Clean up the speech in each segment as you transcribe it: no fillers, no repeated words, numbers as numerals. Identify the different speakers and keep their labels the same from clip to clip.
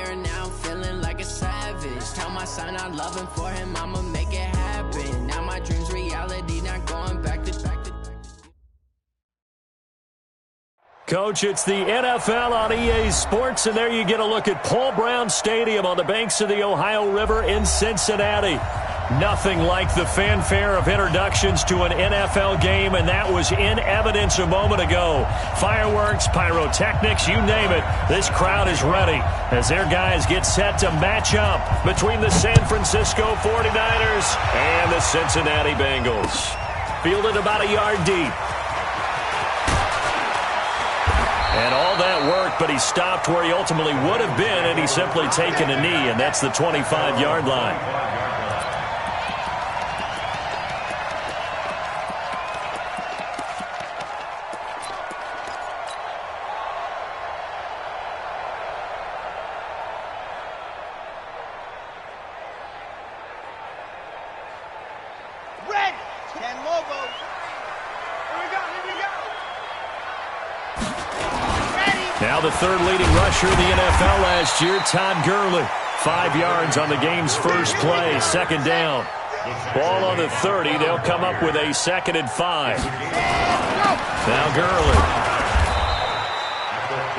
Speaker 1: better now, I'm feeling like a savage. Tell my son I love him, for him I'ma make it happen. Now my dream's reality, not going back to
Speaker 2: Coach, it's the NFL on EA Sports, and there you get a look at Paul Brown Stadium on the banks of the Ohio River in Cincinnati. Nothing like the fanfare of introductions to an NFL game, and that was in evidence a moment ago. Fireworks, pyrotechnics, you name it. This crowd is ready as their guys get set to match up between the San Francisco 49ers and the Cincinnati Bengals. Fielded about a yard deep. And all that worked, but he stopped where he ultimately would have been, and he's simply taken a knee, and that's the 25-yard line. Now the third leading rusher in the NFL last year, Todd Gurley. 5 yards on the game's first play, second down. Ball on the 30. They'll come up with a 2nd and 5. Now Gurley.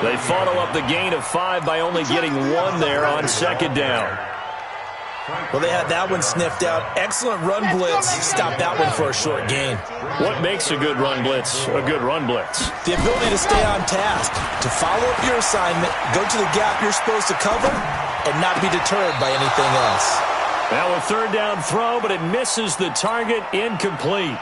Speaker 2: They follow up the gain of 5 by only getting 1 there on 2nd down.
Speaker 3: Well, they had that one sniffed out. Excellent run blitz. Stopped that one for a short gain.
Speaker 2: What makes a good run blitz a good run blitz?
Speaker 3: The ability to stay on task, to follow up your assignment, go to the gap you're supposed to cover, and not be deterred by anything else.
Speaker 2: Now a third down throw, but it misses the target, incomplete.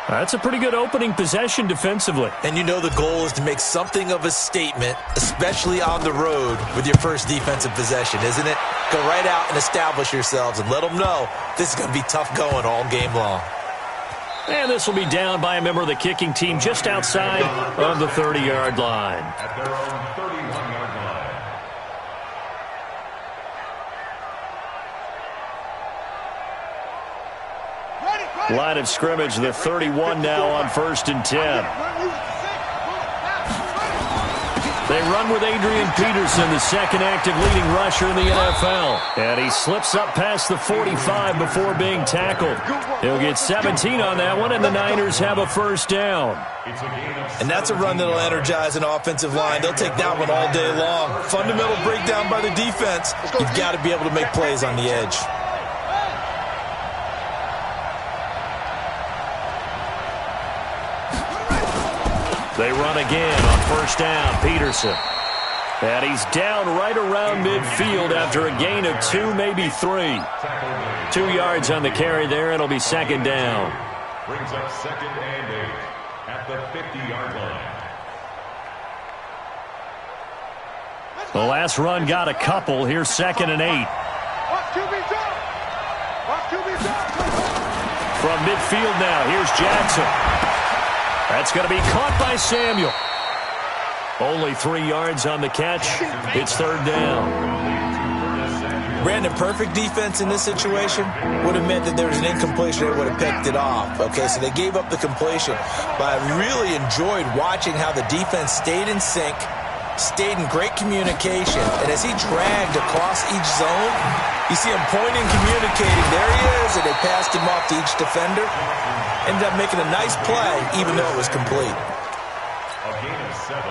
Speaker 2: That's a pretty good opening possession defensively.
Speaker 3: And you know the goal is to make something of a statement, especially on the road with your first defensive possession, isn't it? Go right out and establish yourselves and let them know this is going to be tough going all game long.
Speaker 2: And this will be down by a member of the kicking team just outside of the 30-yard line.
Speaker 4: At their own 31-yard line.
Speaker 2: Line of scrimmage, the 31 now on 1st and 10. They run with Adrian Peterson, the second active leading rusher in the NFL. And he slips up past the 45 before being tackled. He'll get 17 on that one, and the Niners have a first down.
Speaker 3: And that's a run that'll energize an offensive line. They'll take that one all day long. Fundamental breakdown by the defense. You've got to be able to make plays on the edge.
Speaker 2: They run again on 1st down, Peterson. And he's down right around midfield after a gain of 2, maybe 3. 2 yards on the carry there. It'll be 2nd down.
Speaker 4: Brings up 2nd and 8 at the 50-yard line.
Speaker 2: The last run got a couple. Here's 2nd and 8. From midfield now, here's Jackson. That's going to be caught by Samuel. Only 3 yards on the catch. It's 3rd down.
Speaker 3: Brandon, perfect defense in this situation would have meant that there was an incompletion. They would have picked it off. Okay, so they gave up the completion. But I really enjoyed watching how the defense stayed in sync, stayed in great communication. And as he dragged across each zone, you see him pointing, communicating. There he is, and they passed him off to each defender. Ended up making a nice play, even though it was complete.
Speaker 4: A gain of 7.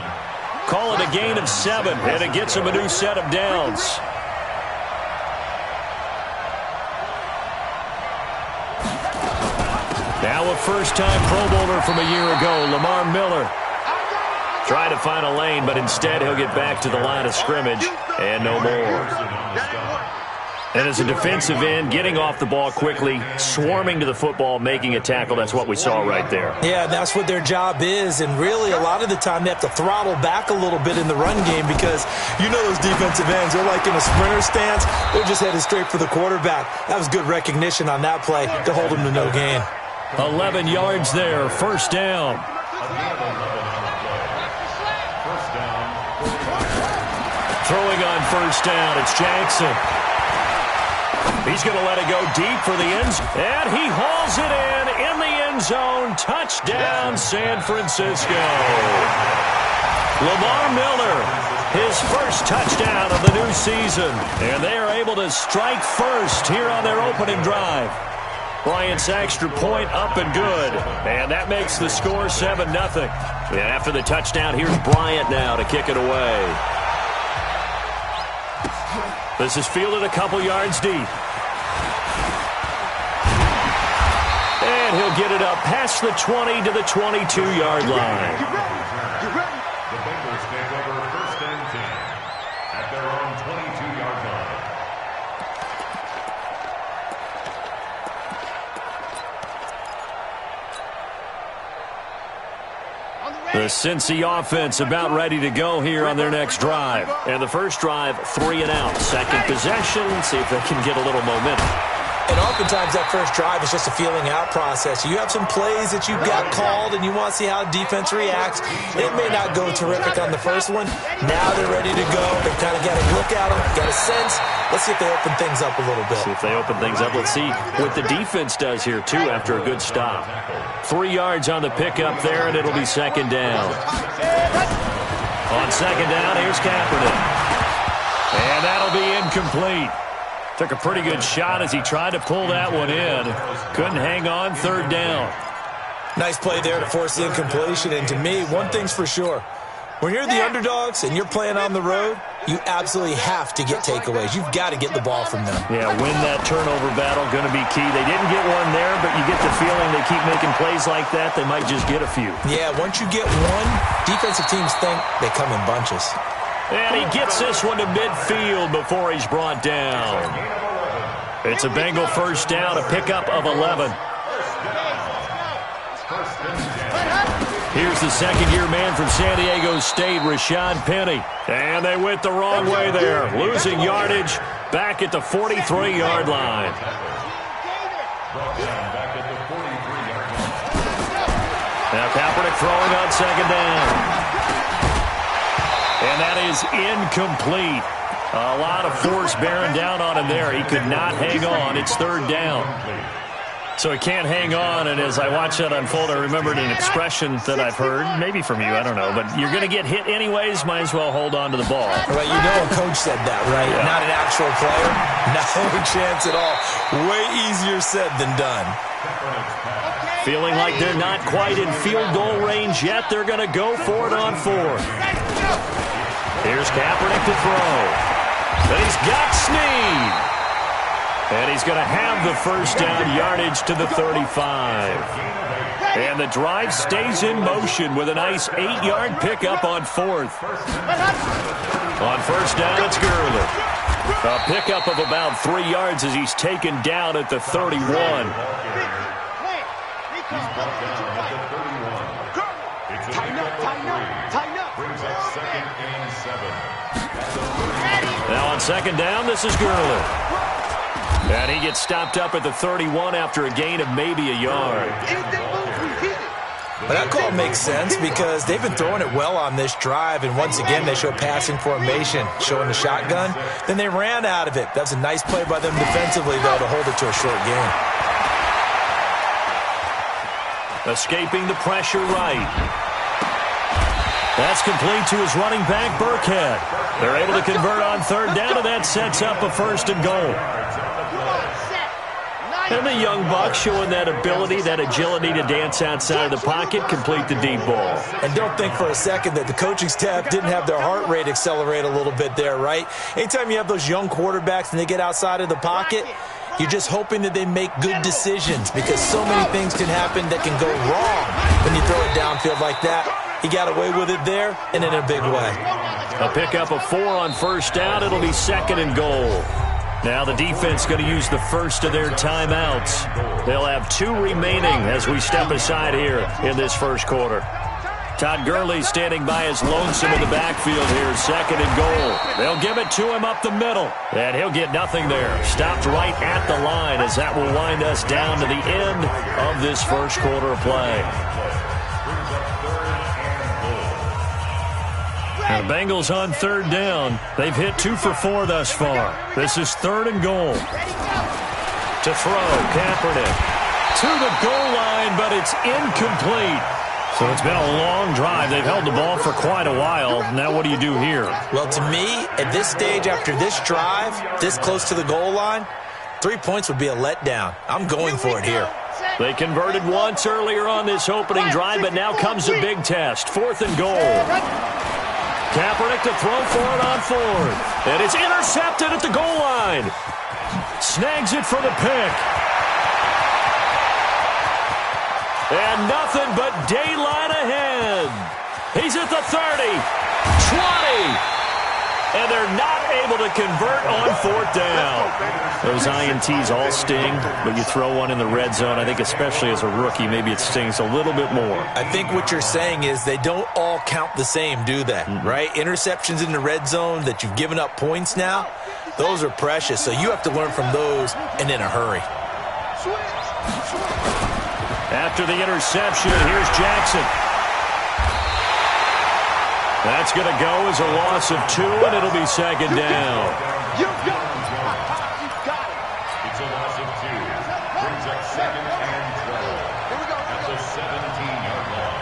Speaker 2: Call it a gain of 7, and it gets him a new set of downs. Now a first-time Pro Bowler from a year ago, Lamar Miller. Tried to find a lane, but instead he'll get back to the line of scrimmage and no more. And as a defensive end, getting off the ball quickly, swarming to the football, making a tackle, that's what we saw right there.
Speaker 3: Yeah, that's what their job is, and really a lot of the time they have to throttle back a little bit in the run game because you know those defensive ends, they're like in a sprinter stance, they're just headed straight for the quarterback. That was good recognition on that play to hold them to no gain.
Speaker 2: 11 yards there, 1st down. Throwing on 1st down, it's Jackson. He's going to let it go deep for the end zone. And he hauls it in the end zone. Touchdown, San Francisco. Lamar Miller his first touchdown of the new season. And they are able to strike first here on their opening drive. Bryant's extra point up and good. And that makes the score 7-0. And after the touchdown, here's Bryant now to kick it away. This is fielded a couple yards deep. And he'll get it up past the 20 to the 22-yard line.
Speaker 4: The Bengals take over 1st and 10 at their own 22-yard line.
Speaker 2: The Cincy offense about ready to go here on their next drive. And the first drive, 3 and out. Second possession, see if they can get a little momentum.
Speaker 3: And oftentimes that first drive is just a feeling out process. You have some plays that you've got called and you want to see how defense reacts. It may not go terrific on the first one. Now they're ready to go. They've kind of got a look at them, got a sense. Let's see if they open things up a little bit.
Speaker 2: See if they open things up. Let's see what the defense does here, too, after a good stop. 3 yards on the pickup there, and it'll be second down. On second down, here's Kaepernick. And that'll be incomplete. Took a pretty good shot as he tried to pull that one in. Couldn't hang on, third down.
Speaker 3: Nice play there to force the incompletion. And to me, one thing's for sure. When you're the underdogs and you're playing on the road, you absolutely have to get takeaways. You've got to get the ball from them.
Speaker 2: Yeah, win that turnover battle, going to be key. They didn't get one there, but you get the feeling they keep making plays like that, they might just get a few.
Speaker 3: Yeah, once you get one, defensive teams think they come in bunches.
Speaker 2: And he gets this one to midfield before he's brought down. It's a Bengal first down, a pickup of 11. Here's the second-year man from San Diego State, Rashad Penny. And they went the wrong way there, losing yardage back at the 43-yard line. Now Kaepernick throwing on second down. And that is incomplete. A lot of force bearing down on him there. He could not hang on. It's third down. So he can't hang on, and as I watch that unfold, I remembered an expression that I've heard, maybe from you, I don't know, but you're going to get hit anyways, might as well hold on to the ball.
Speaker 3: Right, you know a coach said that, right? Yeah. Not an actual player. No chance at all. Way easier said than done.
Speaker 2: Feeling like they're not quite in field goal range yet. They're going to go for it on fourth. Here's Kaepernick to throw. But he's got Snead. And he's going to have the first down, yardage to the 35. And the drive stays in motion with a nice 8-yard pickup on fourth. On first down, it's Gurley. A pickup of about 3 yards as he's taken down at the 31.
Speaker 4: He's brought down at the 31. It's a pickup of 3. Brings up second and 7.
Speaker 2: Now on second down, this is Gurley. And he gets stopped up at the 31 after a gain of maybe a yard.
Speaker 3: But that call makes sense because they've been throwing it well on this drive, and once again they show passing formation, showing the shotgun. Then they ran out of it. That's a nice play by them defensively, though, to hold it to a short gain.
Speaker 2: Escaping the pressure right. That's complete to his running back, Burkhead. They're able to convert on third down, and that sets up a first and goal. And the young buck showing that ability, that agility to dance outside of the pocket, complete the deep ball.
Speaker 3: And don't think for a second that the coaching staff didn't have their heart rate accelerate a little bit there, right? Anytime you have those young quarterbacks and they get outside of the pocket, you're just hoping that they make good decisions because so many things can happen that can go wrong when you throw it downfield like that. He got away with it there and in a big way.
Speaker 2: A pickup of 4 on first down. It'll be second and goal. Now the defense going to use the first of their timeouts. They'll have 2 remaining as we step aside here in this first quarter. Todd Gurley standing by as lonesome in the backfield here, second and goal. They'll give it to him up the middle, and he'll get nothing there. Stopped right at the line as that will wind us down to the end of this first quarter of play. The Bengals on third down. They've hit 2 for 4 thus far. This is third and goal. To throw, Kaepernick. To the goal line, but it's incomplete. So it's been a long drive. They've held the ball for quite a while. Now what do you do here?
Speaker 3: Well, to me, at this stage, after this drive, this close to the goal line, 3 points would be a letdown. I'm going for it here.
Speaker 2: They converted once earlier on this opening drive, but now comes a big test. 4th and goal. Kaepernick to throw for it on 4th. And it's intercepted at the goal line. Snags it for the pick. And nothing but daylight ahead. He's at the 30, 20. And they're not able to convert on 4th down. Those INTs all sting, but you throw one in the red zone, I think especially as a rookie, maybe it stings a little bit more.
Speaker 3: I think what you're saying is they don't all count the same, do they? Right? Interceptions in the red zone that you've given up points now, those are precious. So you have to learn from those and in a hurry.
Speaker 2: After the interception, here's Jackson. That's going to go as a loss of 2, and it'll be 2nd down.
Speaker 4: You got it. It's a loss of 2. Brings up 2nd and 12. That's a 17-yard line.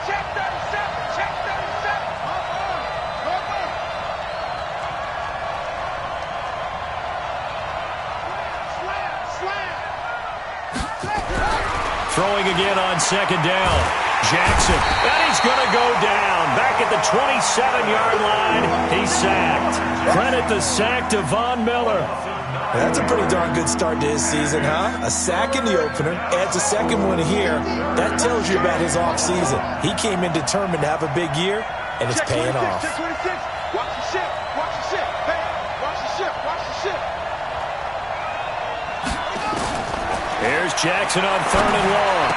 Speaker 5: Check 37. Check 37.
Speaker 2: Throwing again on 2nd down. Jackson, and he's going to go down. Back at the 27-yard line, he's sacked. Credit the sack to Von Miller.
Speaker 3: That's a pretty darn good start to his season, huh? A sack in the opener, adds a second one here. That tells you about his offseason. He came in determined to have a big year, and it's paying off.
Speaker 5: Check 26. Watch the ship. Watch the ship. Hey, watch the ship. Watch the ship.
Speaker 2: Here's Jackson on 3rd and long.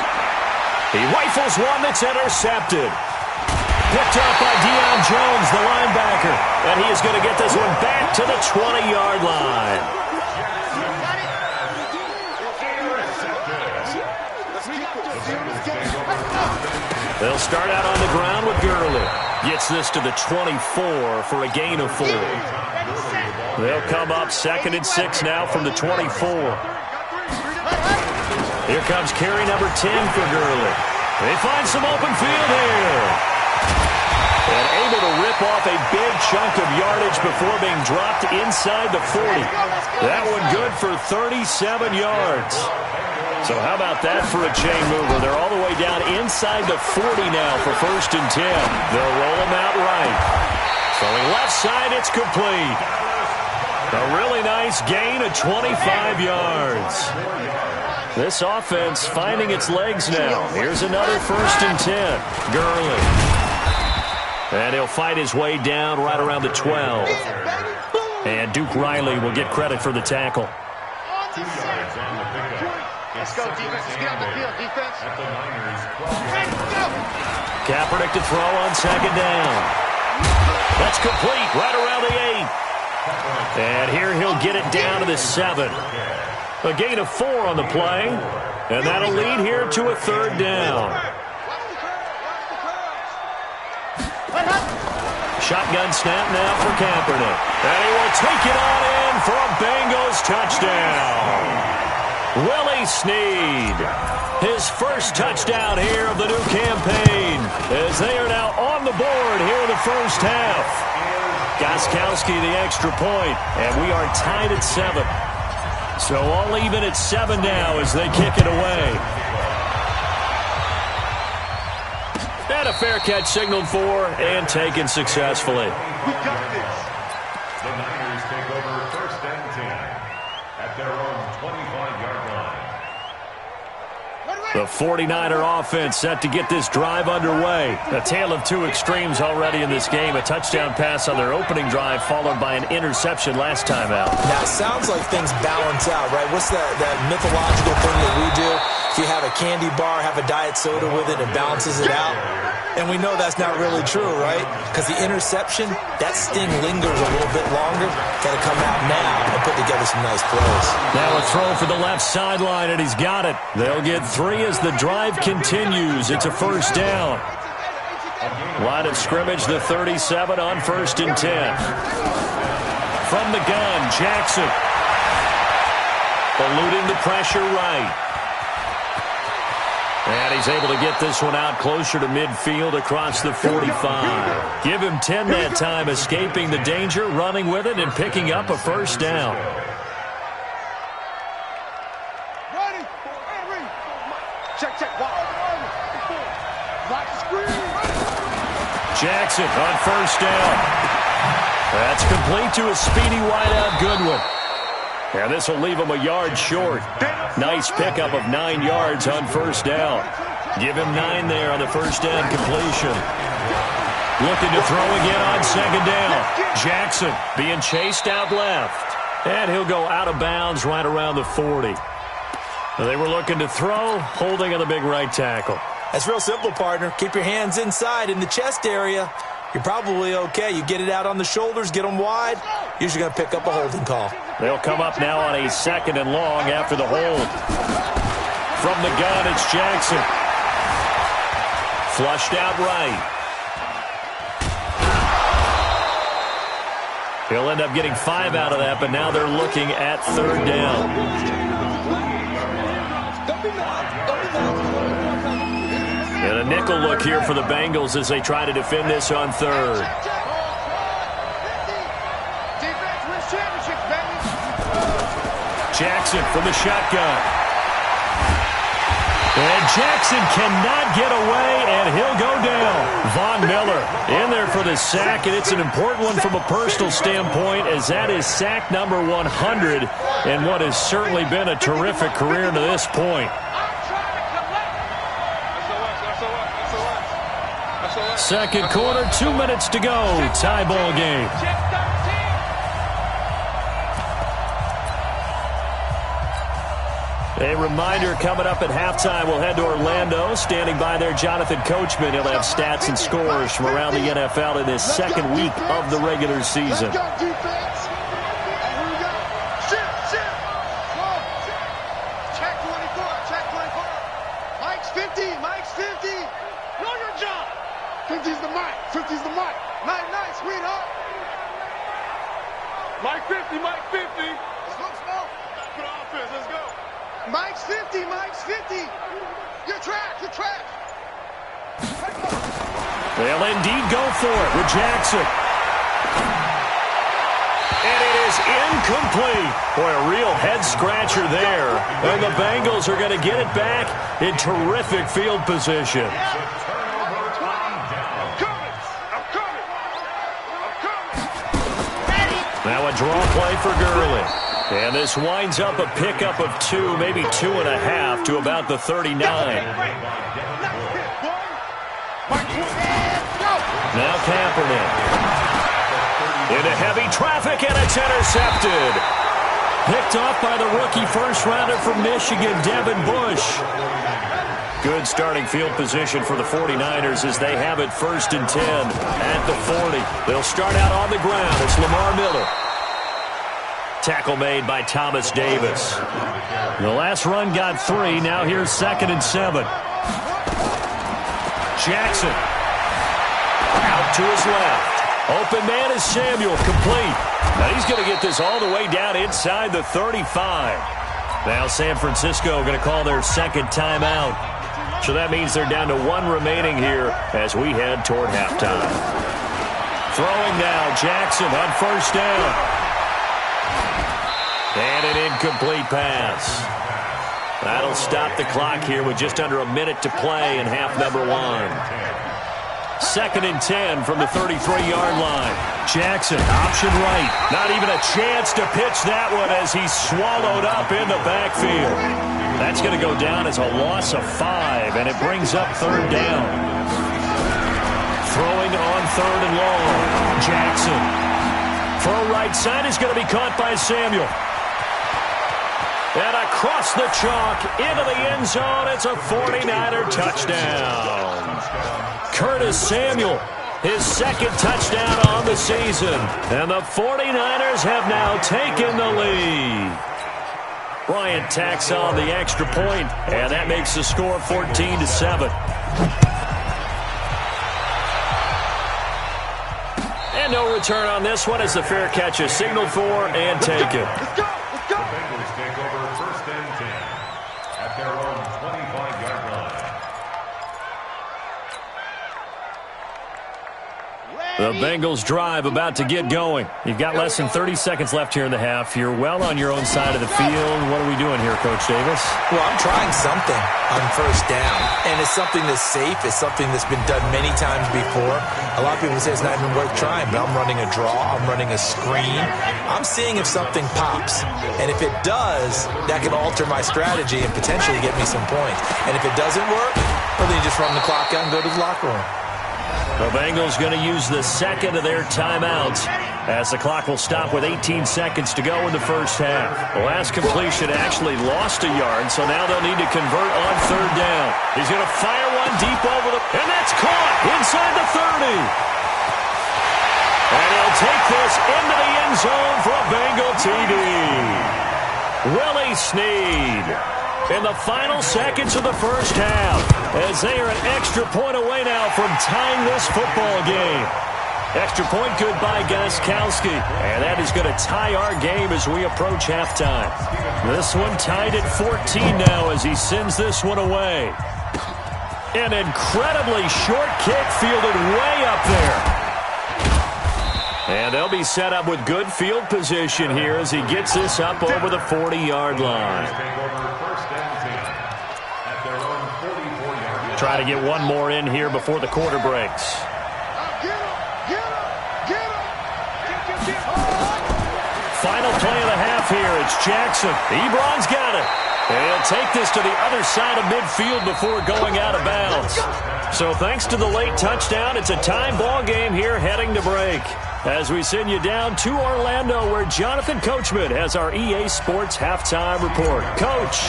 Speaker 2: He rifles one that's intercepted. Picked up by Deion Jones, the linebacker. And he is going to get this one back to the 20-yard line. They'll start out on the ground with Gurley. Gets this to the 24 for a gain of 4. They'll come up 2nd and 6 now from the 24. Here comes carry number 10 for Gurley. They find some open field here. And able to rip off a big chunk of yardage before being dropped inside the 40. That one good for 37 yards. So how about that for a chain mover? They're all the way down inside the 40 now for 1st and 10. They'll roll them out right. Throwing left side, it's complete. A really nice gain of 25 yards. This offense finding its legs now. Here's another 1st and 10. Gurley. And he'll fight his way down right around the 12. And Duke Riley will get credit for the tackle.
Speaker 4: 2 yards on the pickup.
Speaker 5: Let's go, defense. Let's get on the field, defense.
Speaker 4: At the Niners.
Speaker 2: Kaepernick to throw on 2nd down. That's complete right around the 8. And here he'll get it down to the 7. A gain of 4 on the play, and that'll lead here to a 3rd down. Shotgun snap now for Kaepernick. And he will take it on in for a Bengals touchdown. Willie Snead, his first touchdown here of the new campaign, as they are now on the board here in the first half. Gostkowski the extra point, and we are tied at 7. So all even at 7 now as they kick it away. And a fair catch signaled for and taken successfully.
Speaker 4: We got this. The Niners take over 1st and 10 at their own 25-yard line.
Speaker 2: The 49er offense set to get this drive underway. A tale of 2 extremes already in this game. A touchdown pass on their opening drive followed by an interception last time out.
Speaker 3: Now, it sounds like things balance out, right? What's that mythological thing that we do? If you have a candy bar, have a diet soda with it, it balances it out. And we know that's not really true, right? Because the interception, that sting lingers a little bit longer. Got to come out now and put together some nice plays.
Speaker 2: Now a throw for the left sideline, and he's got it. They'll get 3 as the drive continues. It's a 1st down. Line of scrimmage, the 37 on 1st and 10. From the gun, Jackson. Eluding the pressure right. And he's able to get this one out closer to midfield across the 45. Give him 10 that time, escaping the danger, running with it, and picking up a first down.
Speaker 5: Ready. Check.
Speaker 2: Jackson on first down. That's complete to a speedy wideout Goodwin. And this will leave him a yard short. Nice pickup of 9 yards on first down. Give him 9 there on the first down completion. Looking to throw again on second down. Jackson being chased out left. And he'll go out of bounds right around the 40. They were looking to throw, holding on the big right tackle.
Speaker 3: That's real simple, partner. Keep your hands inside in the chest area. You're probably okay. You get it out on the shoulders, get them wide. Usually going to pick up a holding call.
Speaker 2: They'll come up now on a 2nd and long after the hold. From the gun, it's Jackson. Flushed out right. He'll end up getting 5 out of that, but now they're looking at 3rd down. And a nickel look here for the Bengals as they try to defend this on 3rd. Jackson from the shotgun. And Jackson cannot get away, and he'll go down. Von Miller in there for the sack, and it's an important one from a personal standpoint, as that is sack number 100 in what has certainly been a terrific career to this point. Second quarter, 2 minutes to go. Tie ball game. A reminder coming up at halftime, we'll head to Orlando. Standing by there, Jonathan Coachman. He'll have stats and scores from around the NFL in this second week of the regular season.
Speaker 5: Let's go, defense. Here we go. Shift. Check 24. Mike's 50. Know your job. 50's the mic. 50's the mic. Night, sweetheart. Mike 50. Let's go, Smoke. Put on offense. Let's go. Mike's 50. Your track.
Speaker 2: They'll indeed go for it with Jackson. And it is incomplete. Boy, a real head-scratcher there. And the Bengals are going to get it back in terrific field position. Now a draw play for Gurley. And this winds up a pickup of 2, maybe 2.5 to about the 39. Now Kaepernick. Into heavy traffic, and it's intercepted. Picked off by the rookie first-rounder from Michigan, Devin Bush. Good starting field position for the 49ers as they have it 1st and 10 at the 40. They'll start out on the ground. It's Lamar Miller. Tackle made by Thomas Davis. The last run got 3. Now here's 2nd and 7. Jackson. Out to his left. Open man is Samuel, complete. Now he's going to get this all the way down inside the 35. Now San Francisco going to call their 2nd timeout. So that means they're down to 1 remaining here as we head toward halftime. Throwing now, Jackson on 1st down. And an incomplete pass. That'll stop the clock here with just under a minute to play in half number 1. 2nd and 10 from the 33-yard line. Jackson, option right. Not even a chance to pitch that one as he's swallowed up in the backfield. That's going to go down as a loss of 5, and it brings up 3rd down. Throwing on 3rd and long. Jackson. Throw right side is going to be caught by Samuel. And across the chalk into the end zone, it's a 49er touchdown. Curtis Samuel, his 2nd touchdown on the season. And the 49ers have now taken the lead. Bryant tacks on the extra point, and that makes the score 14-7. And no return on this one as the fair catch is signaled for and taken.
Speaker 4: The Bengals take over 1st and 10 at their own 25-yard line.
Speaker 2: The Bengals drive about to get going. You've got less than 30 seconds left here in the half. You're well on your own side of the field. What are we doing here, Coach Davis?
Speaker 3: Well, I'm trying something on first down, and it's something that's safe. It's something that's been done many times before. A lot of people say it's not even worth trying, but I'm running a draw. I'm running a screen. I'm seeing if something pops, and if it does, that can alter my strategy and potentially get me some points. And if it doesn't work, well, then you just run the clock out and go to the locker room.
Speaker 2: The Bengals going to use the second of their timeouts as the clock will stop with 18 seconds to go in the first half. The last completion actually lost a yard, so now they'll need to convert on third down. He's going to fire one deep over the... And that's caught inside the 30. And he'll take this into the end zone for a Bengal TD. Willie Snead in the final seconds of the first half, as they are an extra point away now from tying this football game. Extra point good by Gostkowski, and that is going to tie our game as we approach halftime. This one tied at 14 now as he sends this one away. An incredibly short kick fielded way up there. And they'll be set up with good field position here as he gets this up over the 40-yard line. Try to get one more in here before the quarter breaks. Final play of the half here. It's Jackson. Ebron's got it. And he'll take this to the other side of midfield before going out of bounds. So thanks to the late touchdown, it's a tie ball game here heading to break. As we send you down to Orlando, where Jonathan Coachman has our EA Sports halftime report. Coach.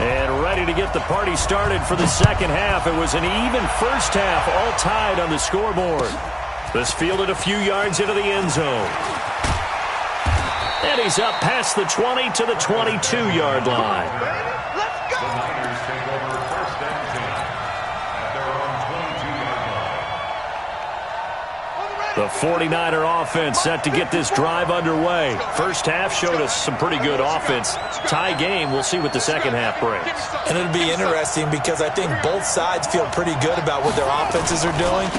Speaker 2: And ready to get the party started for the second half. It was an even first half, all tied on the scoreboard. This fielded a few yards into the end zone. And he's up past the 20 to the 22-yard line.
Speaker 4: Let's go! The Niners take over first and 10 at their own 22-yard line.
Speaker 2: The 49er offense set to get this drive underway. First half showed us some pretty good offense. Tie game, we'll see what the second half brings.
Speaker 3: And it'll be interesting because I think both sides feel pretty good about what their offenses are doing.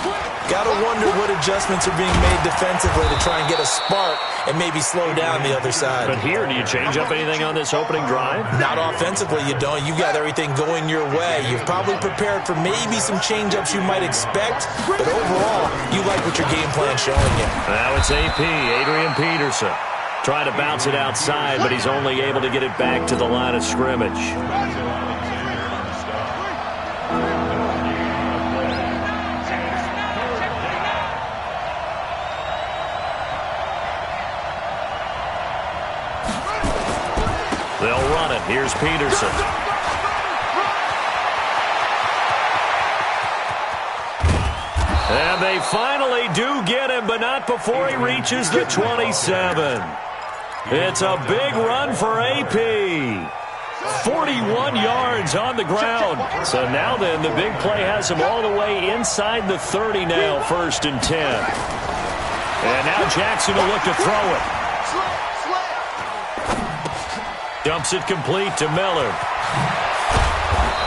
Speaker 3: Got to wonder what adjustments are being made defensively to try and get a spark and maybe slow down the other side.
Speaker 2: But here, do you change up anything on this opening drive?
Speaker 3: Not offensively, you don't. You got everything going your way. You've probably prepared for maybe some change-ups you might expect, but overall, you like what your game plan's showing you.
Speaker 2: Now it's AP, Adrian Peterson. Trying to bounce it outside, but he's only able to get it back to the line of scrimmage. They'll run it. Here's Peterson. And they finally do get him, but not before he reaches the 27. It's a big run for AP. 41 yards on the ground. So now then, the big play has him all the way inside the 30 now, first and 10. And now Jackson will look to throw it. Dumps it complete to Miller.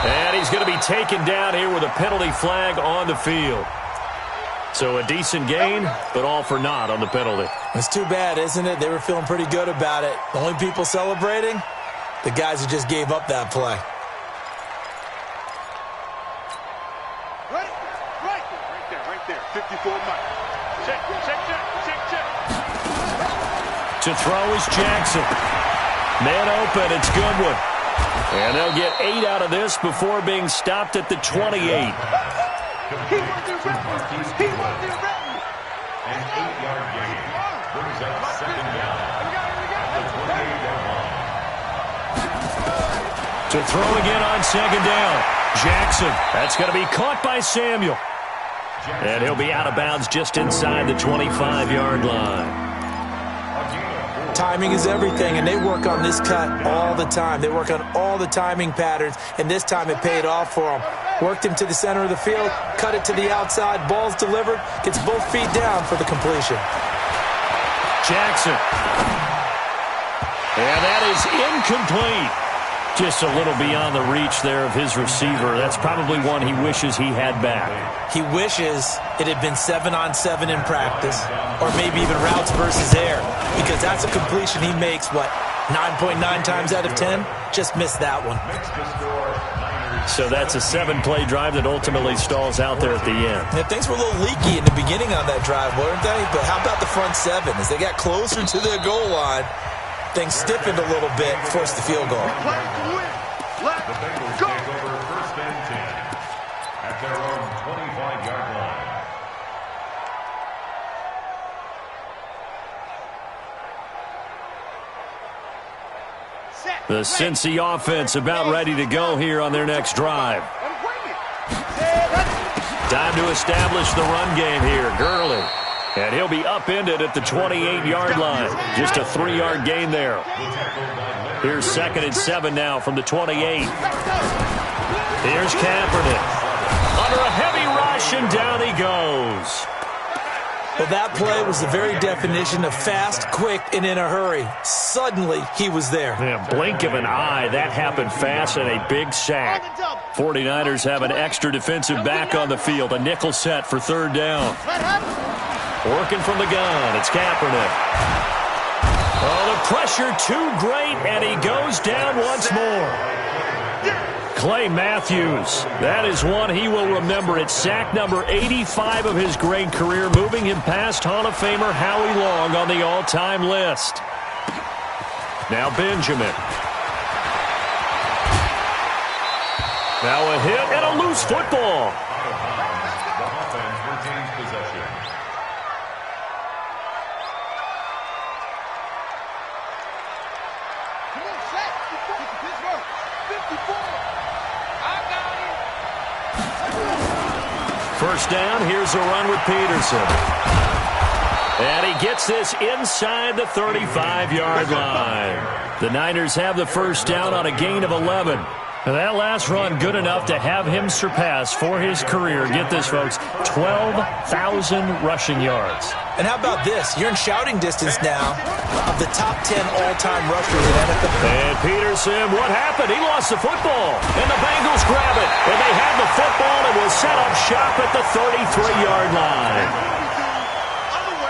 Speaker 2: And he's going to be taken down here with a penalty flag on the field. So a decent gain, but all for naught on the penalty.
Speaker 3: It's too bad, isn't it? They were feeling pretty good about it. The only people celebrating, the guys who just gave up that play.
Speaker 5: Right there. 54 Mike. Check.
Speaker 2: To throw is Jackson. Man open, it's Goodwin. And they'll get 8 out of this before being stopped at the 28.
Speaker 5: He wasn't ready.
Speaker 4: An 8-yard gain brings up second down at the 28-yard line.
Speaker 2: To throw again on second down. Jackson. That's going to be caught by Samuel. And he'll be out of bounds just inside the 25-yard line.
Speaker 3: Timing is everything, and they work on this cut all the time. They work on all the timing patterns, and this time it paid off for them. Worked him to the center of the field, cut it to the outside, ball's delivered, gets both feet down for the completion.
Speaker 2: Jackson. And that is incomplete. Just a little beyond the reach there of his receiver. That's probably one he wishes he had back.
Speaker 3: He wishes it had been 7-on-7 in practice, or maybe even routes versus air, because that's a completion he makes, 9.9 times out of 10? Just missed that one.
Speaker 2: So that's a 7-play drive that ultimately stalls out there at the end.
Speaker 3: Yeah, things were a little leaky in the beginning on that drive, weren't they? But how about the front 7? As they got closer to their goal line, things stiffened a little bit, forced the field goal.
Speaker 4: The Bengals take over 1st and 10 at their own 25-yard line.
Speaker 2: The Cincy offense about ready to go here on their next drive. Time to establish the run game here. Gurley. And he'll be upended at the 28-yard line. Just a 3-yard gain there. Here's 2nd and 7 now from the 28. Here's Kaepernick. Under a heavy rush, and down he goes.
Speaker 3: Well, that play was the very definition of fast, quick, and in a hurry. Suddenly, he was there.
Speaker 2: Yeah, blink of an eye. That happened fast and a big sack. 49ers have an extra defensive back on the field. A nickel set for 3rd down. Working from the gun, it's Kaepernick. Oh, the pressure too great, and he goes down once more. Clay Matthews, that is one he will remember. It's sack number 85 of his great career, moving him past Hall of Famer Howie Long on the all-time list. Now Benjamin. Now a hit and a loose football.
Speaker 4: The offense retains possession.
Speaker 5: Come on, Shaq. Pittsburgh. 54.
Speaker 2: First down, here's a run with Peterson. And he gets this inside the 35-yard line. The Niners have the first down on a gain of 11. And that last run good enough to have him surpass for his career, get this, folks, 12,000 rushing yards.
Speaker 3: And how about this? You're in shouting distance now of the top 10 all-time rushers in NFL.
Speaker 2: And Peterson, what happened? He lost the football. And the Bengals grab it. And they have the football and will set up shop at the 33-yard line.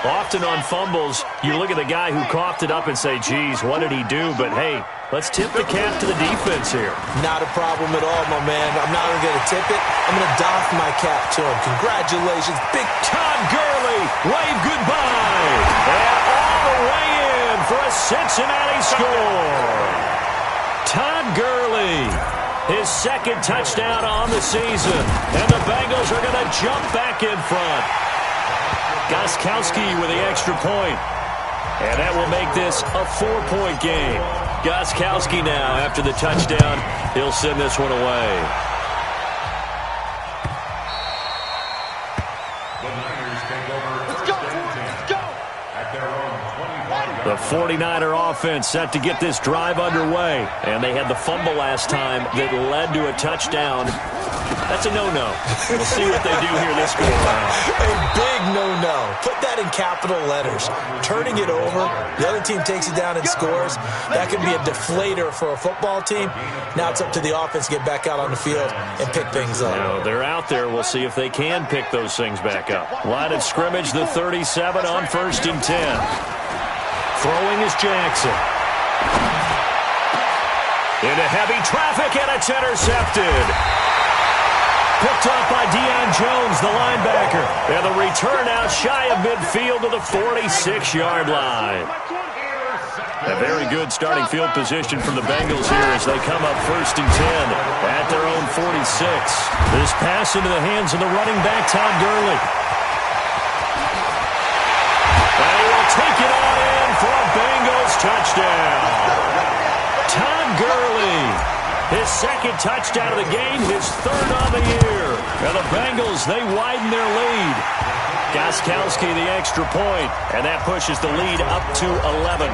Speaker 2: Often on fumbles, you look at the guy who coughed it up and say, geez, what did he do? But, hey, let's tip the cap to the defense here.
Speaker 3: Not a problem at all, my man. I'm not only going to tip it, I'm going to doff my cap to him. Congratulations, big
Speaker 2: Todd Gurley. Wave goodbye. And all the way in for a Cincinnati score. Todd Gurley, his 2nd touchdown on the season. And the Bengals are going to jump back in front. Gostkowski with the extra point. And that will make this a 4-point game. Gostkowski now, after the touchdown, he'll send this one away.
Speaker 4: The Niners take over 1st and 10 at their own 25-yard line.
Speaker 2: The 49er offense set to get this drive underway. And they had the fumble last time that led to a touchdown. That's a no-no. We'll see what they do here this go around.
Speaker 3: A big no-no. Put that in capital letters. Turning it over, the other team takes it down and scores. That could be a deflator for a football team. Now it's up to the offense to get back out on the field and pick things up.
Speaker 2: Now, they're out there. We'll see if they can pick those things back up. Line of scrimmage, the 37 on 1st and 10. Throwing is Jackson. Into heavy traffic, and it's intercepted. Picked up by Deion Jones, the linebacker. And the return out shy of midfield to the 46-yard line. A very good starting field position from the Bengals here as they come up 1st and 10 at their own 46. This pass into the hands of the running back, Todd Gurley. And he will take it on in for a Bengals touchdown. Todd Gurley. His 2nd touchdown of the game, his 3rd on the year. And the Bengals, they widen their lead. Gostkowski the extra point, and that pushes the lead up to 11.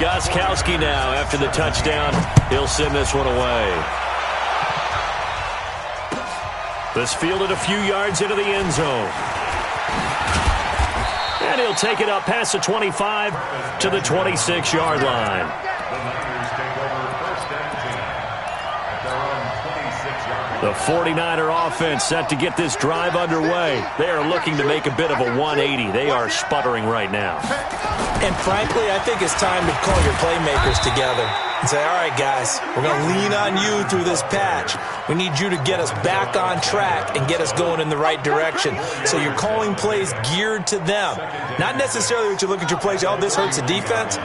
Speaker 2: Gostkowski now, after the touchdown, he'll send this one away. This fielded a few yards into the end zone. And he'll take it up past the 25 to the 26-yard line.
Speaker 4: The Niners take over 1st and 10.
Speaker 2: The 49er offense set to get this drive underway. They are looking to make a bit of a 180. They are sputtering right now.
Speaker 3: And frankly, I think it's time to call your playmakers together and say, all right, guys, we're going to lean on you through this patch. We need you to get us back on track and get us going in the right direction. So you're calling plays geared to them. Not necessarily that you look at your plays, oh, this hurts the defense.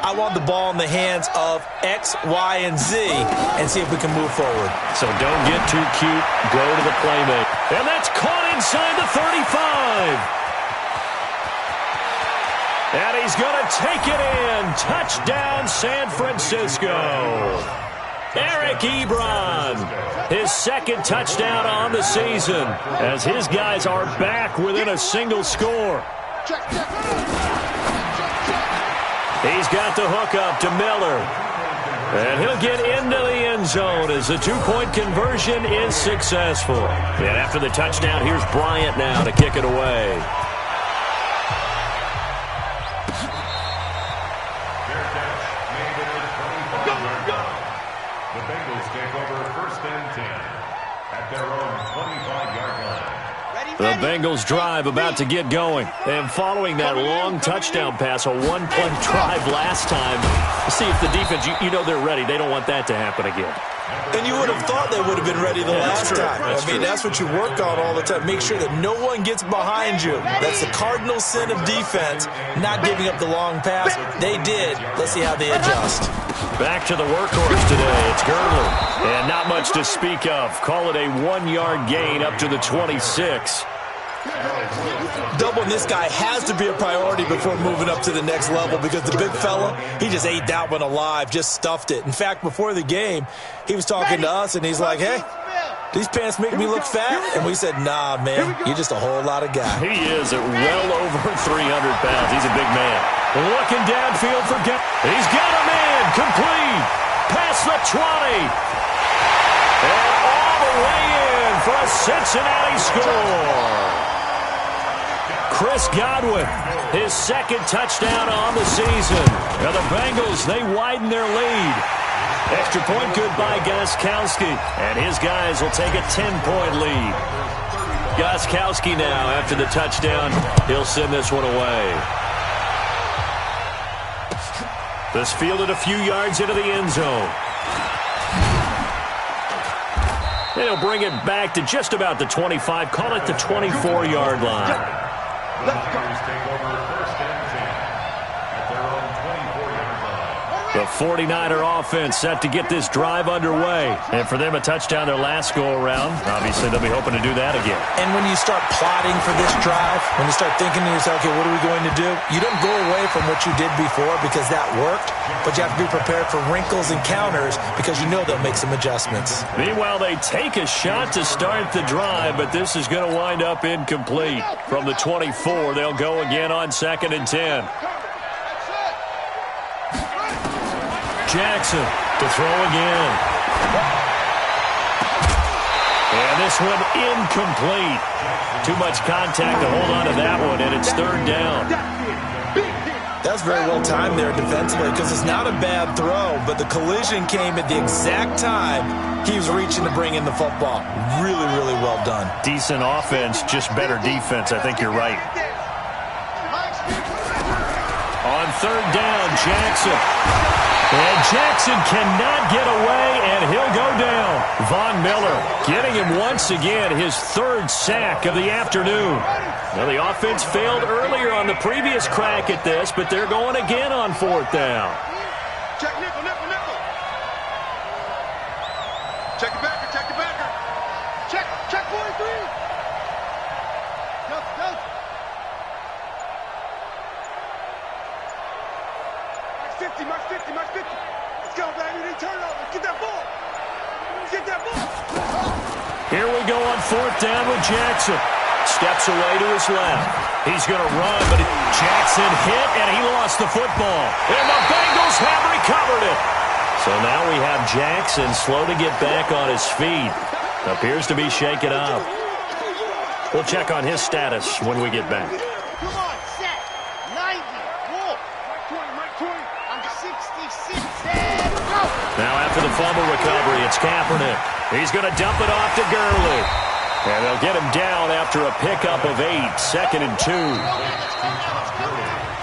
Speaker 3: I want the ball in the hands of X, Y, and Z and see if we can move forward.
Speaker 2: So don't get too cute. Go to the playmaker. And that's caught inside the 35. And he's going to take it in. Touchdown, San Francisco. Eric Ebron, his second touchdown on the season as his guys are back within a single score. He's got the hook up to Miller. And he'll get into the end zone as the two-point conversion is successful. And after the touchdown, here's Bryant now to kick it away.
Speaker 4: The Bengals take over first and 10 at their own 25-yard line.
Speaker 2: The Bengals drive about to get going. And following that long touchdown pass, a one-play drive last time, see if the defense, you know they're ready. They don't want that to happen again.
Speaker 3: And you would have thought they would have been ready the last time. That's what you work on all the time. Make sure that no one gets behind you. That's the cardinal sin of defense, not giving up the long pass. They did. Let's see how they adjust.
Speaker 2: Back to the workhorse today. It's Gurley. And not much to speak of. Call it a 1-yard gain up to the 26.
Speaker 3: Doubling this guy has to be a priority before moving up to the next level because the big fella, he just ate that one alive, just stuffed it. In fact, before the game, he was talking to us, and he's like, hey, these pants make me look fat? And we said, nah, man, you're just a whole lot of guy.
Speaker 2: He is at well over 300 pounds. He's a big man. Looking downfield for he's got a man complete. Past the 20. And all the way in for a Cincinnati score. Chris Godwin, his second touchdown on the season. Now the Bengals, they widen their lead. Extra point good by Gostkowski. And his guys will take a 10-point lead. Gostkowski now, after the touchdown, he'll send this one away. This fielded a few yards into the end zone. And he'll bring it back to just about the 25. Call it the 24-yard line.
Speaker 4: The Niners take over first and 10 at their own 24-yard line.
Speaker 2: The 49er offense set to get this drive underway. And for them, a touchdown their last go-around. Obviously, they'll be hoping to do that again.
Speaker 3: And when you start plotting for this drive, when you start thinking to yourself, okay, what are we going to do? You don't go away from what you did before because that worked, but you have to be prepared for wrinkles and counters because you know they'll make some adjustmts.
Speaker 2: Meanwhile, they take a shot to start the drive, but this is going to wind up incomplete. From the 24, they'll go again on 2nd and 10. Jackson to throw again. And this one incomplete. Too much contact to hold on to that one, and it's 3rd down.
Speaker 3: That's very well timed there defensively because it's not a bad throw, but the collision came at the exact time he was reaching to bring in the football. Really, really well done.
Speaker 2: Decent offense, just better defense. I think you're right. On 3rd down, Jackson. And Jackson cannot get away, and he'll go down. Von Miller getting him once again, his 3rd sack of the afternoon. Now, the offense failed earlier on the previous crack at this, but they're going again on 4th down.
Speaker 5: Check nickel, nickel, nickel. Check the backer, check the backer. Check 43. Go. Max 50. Let's go, baby. They turn over. Get that ball.
Speaker 2: Here we go on 4th down with Jackson. Steps away to his left. He's going to run, but Jackson hit, and he lost the football. And the Bengals have recovered it. So now we have Jackson slow to get back on his feet. Appears to be shaken up. We'll check on his status when we get back.
Speaker 5: Come on, set. 90. Walk. Mike 20. I'm 66. And go.
Speaker 2: Now after the fumble recovery, it's Kaepernick. He's going to dump it off to Gurley. And they'll get him down after a pickup of 8, 2nd and 2.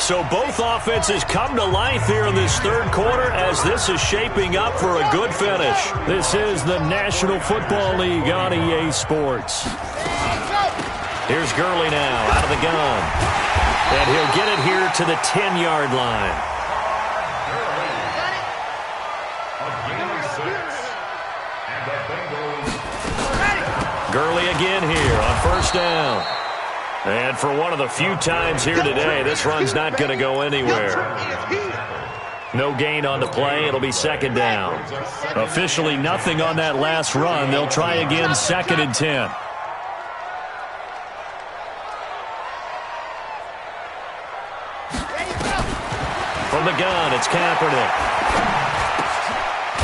Speaker 2: So both offenses come to life here in this third quarter as this is shaping up for a good finish. This is the National Football League on EA Sports. Here's Gurley now out of the gun. And he'll get it here to the 10-yard line. Gurley again here on first down. And for one of the few times here today, this run's not going to go anywhere. No gain on the play. It'll be 2nd down. Officially nothing on that last run. They'll try again 2nd and 10. From the gun, it's Kaepernick.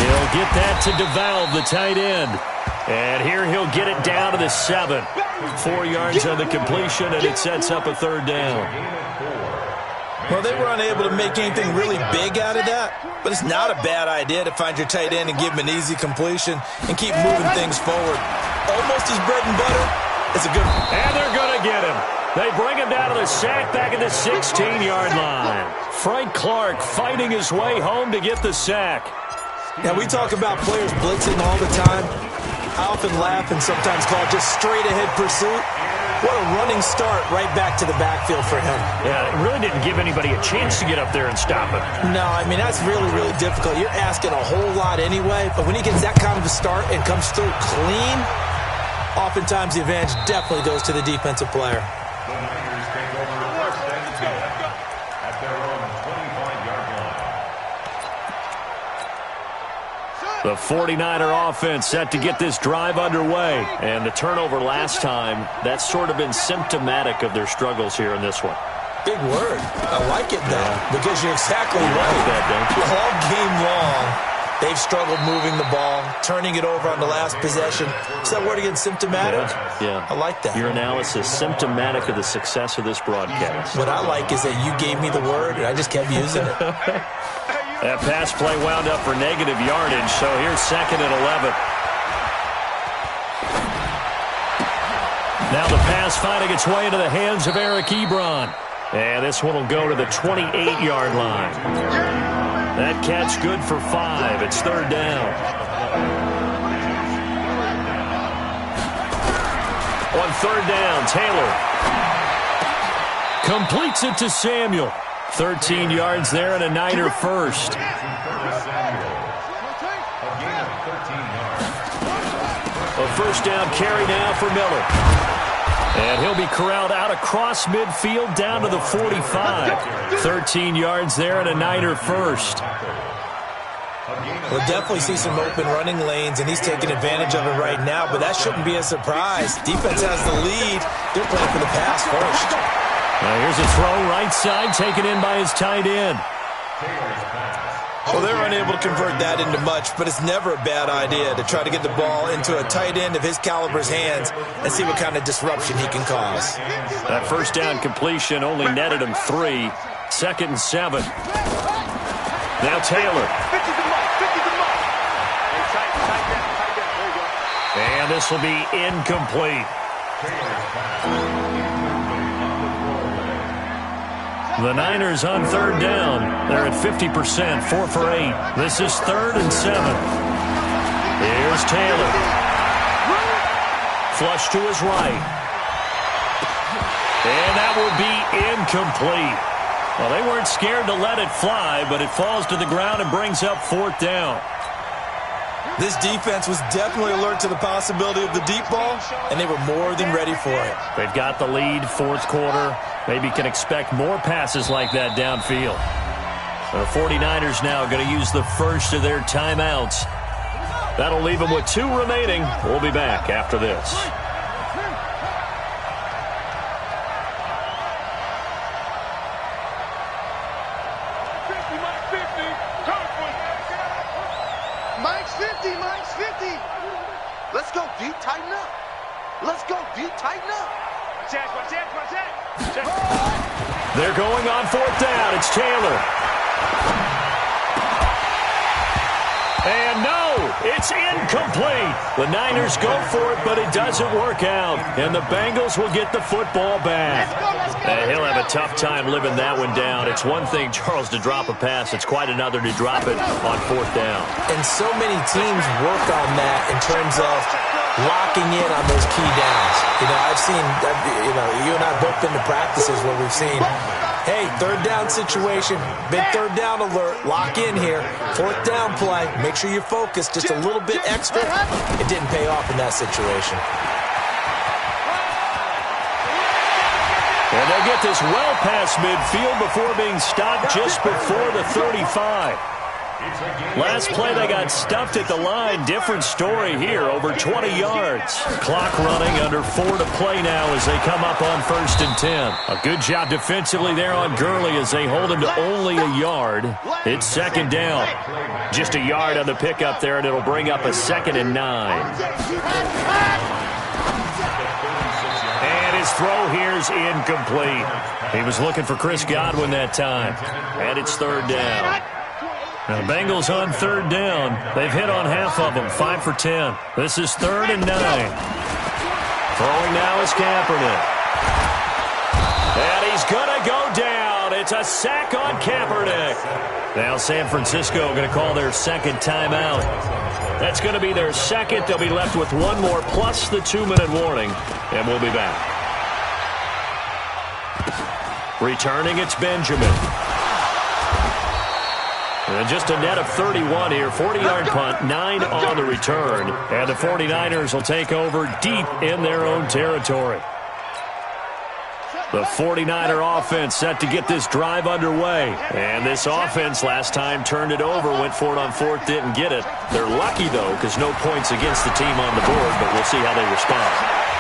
Speaker 2: He'll get that to DeValve, the tight end. And here he'll get it down to the 7. 4 yards on the completion, and it sets up a 3rd down.
Speaker 3: Well, they were unable to make anything really big out of that, but it's not a bad idea to find your tight end and give him an easy completion and keep moving things forward. Almost his bread and butter. It's a good one.
Speaker 2: And they're going to get him. They bring him down to the sack back at the 16-yard line. Frank Clark fighting his way home to get the sack.
Speaker 3: Now, we talk about players blitzing all the time. I often laugh and sometimes call it just straight-ahead pursuit. What a running start right back to the backfield for him.
Speaker 2: Yeah, it really didn't give anybody a chance to get up there and stop him.
Speaker 3: No, I mean, that's really, really difficult. You're asking a whole lot anyway, but when he gets that kind of a start and comes through clean, oftentimes the advantage definitely goes to the defensive player.
Speaker 4: The Niners take over 1st and 10 at their own 25-yard line.
Speaker 2: The 49er offense set to get this drive underway. And the turnover last time, that's sort of been symptomatic of their struggles here in this one.
Speaker 3: Big word. I like it, though, because you're exactly right. All game long, they've struggled moving the ball, turning it over on the last possession. Is that word again, symptomatic?
Speaker 2: Yeah.
Speaker 3: I like that.
Speaker 2: Your analysis, symptomatic of the success of this broadcast.
Speaker 3: What I like is that you gave me the word, and I just kept using it.
Speaker 2: That pass play wound up for negative yardage, so here's 2nd and 11. Now the pass finding its way into the hands of Eric Ebron. And this one will go to the 28-yard line. That catch good for 5. It's 3rd down. On 3rd down, Taylor completes it to Samuel. 13 yards there and a Niner first.
Speaker 4: A gain of 13 yards.
Speaker 2: A first down carry now for Miller. And he'll be corralled out across midfield down to the 45. 13 yards there and a Niner first.
Speaker 3: We'll definitely see some open running lanes, and he's taking advantage of it right now, but that shouldn't be a surprise. Defense has the lead. They're playing for the pass first.
Speaker 2: Now here's a throw right side taken in by his tight end.
Speaker 3: Well, they're unable to convert that into much, but it's never a bad idea to try to get the ball into a tight end of his caliber's hands and see what kind of disruption he can cause.
Speaker 2: That first down completion only netted him 3. 2nd and 7. Now Taylor. And this will be incomplete. The Niners on 3rd down. They're at 50%, 4 for 8. This is 3rd and 7. Here's Taylor. Flush to his right. And that will be incomplete. Well, they weren't scared to let it fly, but it falls to the ground and brings up 4th down.
Speaker 3: This defense was definitely alert to the possibility of the deep ball, and they were more than ready for it.
Speaker 2: They've got the lead, 4th quarter. Maybe can expect more passes like that downfield. The 49ers now going to use the first of their timeouts. That'll leave them with 2 remaining. We'll be back after this.
Speaker 5: Mike's 50, Mike's 50. Let's go, D, tighten up. Let's go, D, tighten up. Check.
Speaker 2: They're going on 4th down. It's Taylor. And no, It's incomplete. The Niners go for it, but it doesn't work out. And the Bengals will get the football back. He'll have a tough time living that one down. It's one thing, Charles, to drop a pass. It's quite another to drop it on 4th down.
Speaker 3: And so many teams work on that in terms of locking in on those key downs. I've seen, you and I have both been to practices where we've seen, hey, 3rd down situation, big 3rd down alert, lock in here, 4th down play, make sure you're focused just a little bit extra. It didn't pay off in that situation.
Speaker 2: And they'll get this well past midfield before being stopped just before the 35. Last play, they got stuffed at the line. Different story here, over 20 yards. Clock running, under 4 to play now as they come up on 1st and 10. A good job defensively there on Gurley as they hold him to only a yard. It's 2nd down. Just a yard on the pickup there, and it'll bring up a 2nd and 9. And his throw here's incomplete. He was looking for Chris Godwin that time. And it's 3rd down. Now, the Bengals on 3rd down. They've hit on half of them, 5 for 10. This is 3rd and 9. Throwing now is Kaepernick. And he's going to go down. It's a sack on Kaepernick. Now San Francisco going to call their 2nd timeout. That's going to be their 2nd. They'll be left with one more plus the 2-minute warning. And we'll be back. Returning, it's Benjamin. And just a net of 31 here. 40-yard punt, 9 on the return. And the 49ers will take over deep in their own territory. The 49er offense set to get this drive underway. And this offense last time turned it over, went for it on 4th, didn't get it. They're lucky, though, because no points against the team on the board, but we'll see how they respond.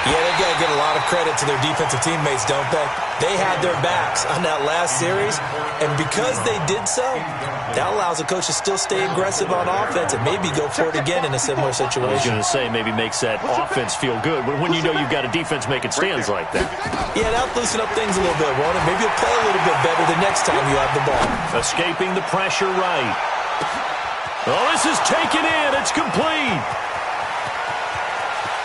Speaker 3: Yeah, they've got to get a lot of credit to their defensive teammates, don't they? They had their backs on that last series, and because they did so, that allows the coach to still stay aggressive on offense and maybe go for it again in a similar situation.
Speaker 2: I was going to say, maybe makes that offense feel good when you know you've got a defense making stands like that.
Speaker 3: Yeah, that'll loosen up things a little bit, won't it? Maybe you'll play a little bit better the next time you have the ball.
Speaker 2: Escaping the pressure right. Oh, this is taken in. It's complete.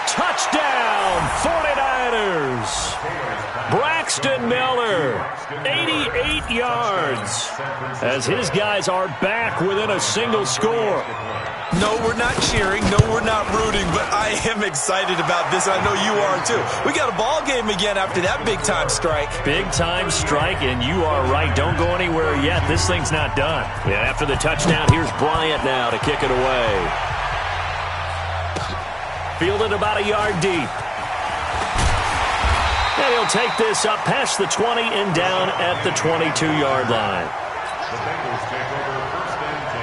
Speaker 2: Touchdown, 49ers. Braxton Miller, 88 yards, as his guys are back within a single score.
Speaker 3: No, we're not cheering. No, we're not rooting, but I am excited about this. I know you are, too. We got a ball game again after that big-time strike.
Speaker 2: Big-time strike, and you are right. Don't go anywhere yet. This thing's not done. Yeah, after the touchdown, here's Bryant now to kick it away. Fielded about a yard deep. And he'll take this up past the 20 and down at the 22-yard line.
Speaker 4: The Bengals take over 1st and 10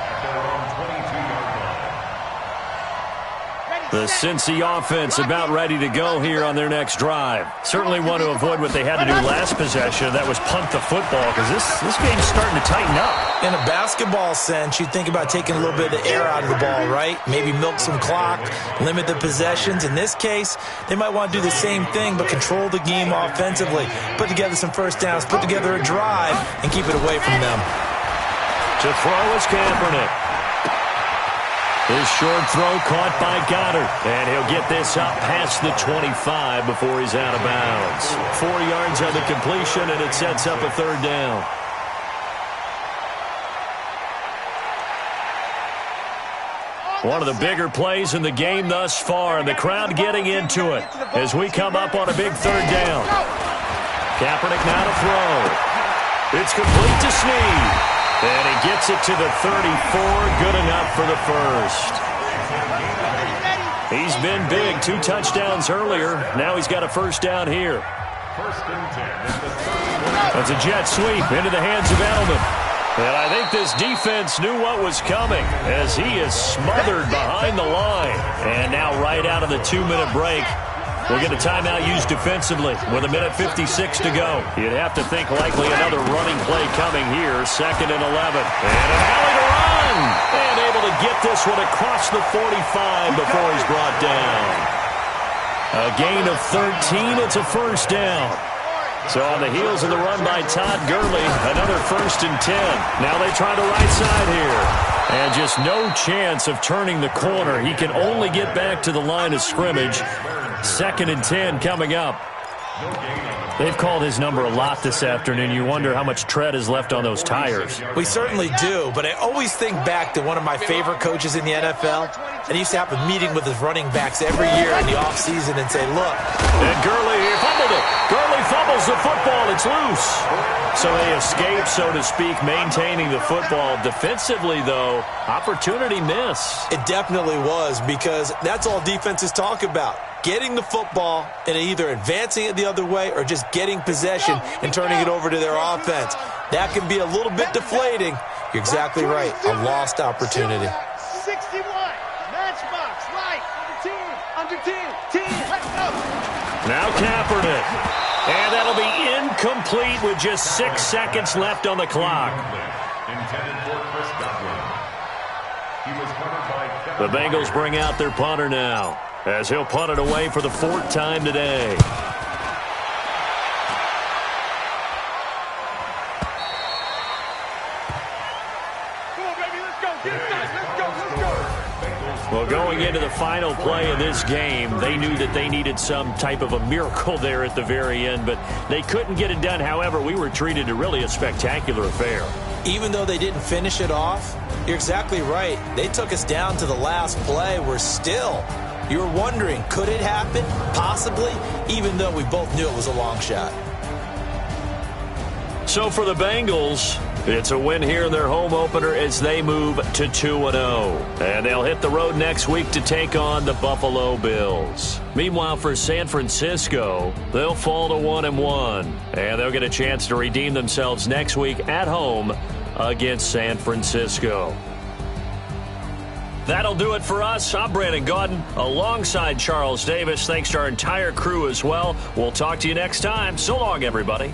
Speaker 4: at their own 22-yard line.
Speaker 2: The Cincy offense about ready to go here on their next drive. Certainly want to avoid what they had to do last possession. That was punt the football, because this game's starting to tighten up.
Speaker 3: In a basketball sense, you think about taking a little bit of the air out of the ball, right? Maybe milk some clock, limit the possessions. In this case, they might want to do the same thing, but control the game offensively. Put together some 1st downs, put together a drive, and keep it away from them.
Speaker 2: To throw is Kaepernick. His short throw caught by Goddard. And he'll get this up past the 25 before he's out of bounds. 4 yards on the completion, and it sets up a 3rd down. One of the bigger plays in the game thus far, and the crowd getting into it as we come up on a big 3rd down. Kaepernick now to throw. It's complete to Snead. And he gets it to the 34, good enough for the 1st. He's been big, 2 touchdowns earlier. Now he's got a 1st down here.
Speaker 4: 1st and 10 at the 30.
Speaker 2: That's a jet sweep into the hands of Edelman. And I think this defense knew what was coming as he is smothered behind the line. And now right out of the 2-minute break, we'll get a timeout used defensively with 1:56 to go. You'd have to think likely another running play coming here. 2nd and 11. And an alley to run. And able to get this one across the 45 before he's brought down. A gain of 13. It's a 1st down. So on the heels of the run by Todd Gurley, another 1st and 10. Now they try the right side here. And just no chance of turning the corner. He can only get back to the line of scrimmage. 2nd and 10 coming up. They've called his number a lot this afternoon. You wonder how much tread is left on those tires.
Speaker 3: We certainly do, but I always think back to one of my favorite coaches in the NFL, and he used to have a meeting with his running backs every year in the offseason and say, look.
Speaker 2: And Gurley fumbled it. Gurley fumbles the football. It's loose. So they escape, so to speak, maintaining the football. Defensively, though, opportunity miss.
Speaker 3: It definitely was, because that's all defenses talk about. Getting the football and either advancing it the other way or just getting possession and turning it over to their offense. That can be a little bit deflating. You're exactly right. A lost opportunity.
Speaker 5: 61. Matchbox. Light. Under 10. Let's go.
Speaker 2: Now Kaepernick. And that'll be incomplete with just 6 seconds left on the clock. The Bengals bring out their punter now, as he'll punt it away for the 4th time today.
Speaker 5: Come on, baby, let's go. Get it done. Let's go.
Speaker 2: Well, going into the final play of this game, they knew that they needed some type of a miracle there at the very end, but they couldn't get it done. However, we were treated to really a spectacular affair.
Speaker 3: Even though they didn't finish it off, you're exactly right. They took us down to the last play. We're still. You were wondering, could it happen? Possibly, even though we both knew it was a long shot.
Speaker 2: So for the Bengals, it's a win here in their home opener as they move to 2-0. And they'll hit the road next week to take on the Buffalo Bills. Meanwhile, for San Francisco, they'll fall to 1-1. And they'll get a chance to redeem themselves next week at home against San Francisco. That'll do it for us. I'm Brandon Gaudin alongside Charles Davis. Thanks to our entire crew as well. We'll talk to you next time. So long, everybody.